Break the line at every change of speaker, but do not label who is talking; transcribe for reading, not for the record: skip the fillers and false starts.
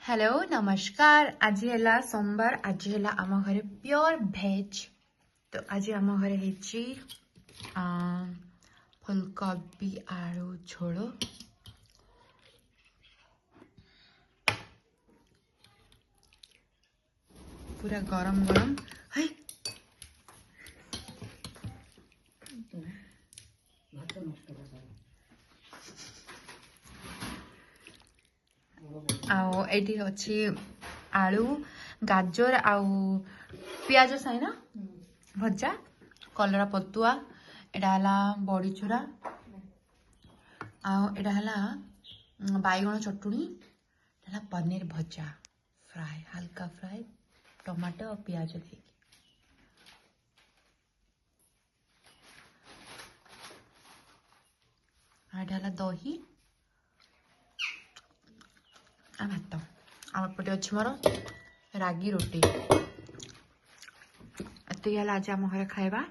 Hello नमस्कार। आज है सोमवार। आज है आम घरे प्योर भेज। तो आज आम घरे हेची फुलकोबी आलू झोल पूरा गरम गरम है। आठी अच्छी आलू गाजर आउ पियाज साई ना भजा कलरा पतुआ एटा बड़ी चूरा आटा बैगण चटुनी पनीर भजा फ्राए हल्का फ्राए टमाटो और पियाज दे दही भात आमपटे अच्छी मोर रागी रोटी एत आज आम घर खाଇବା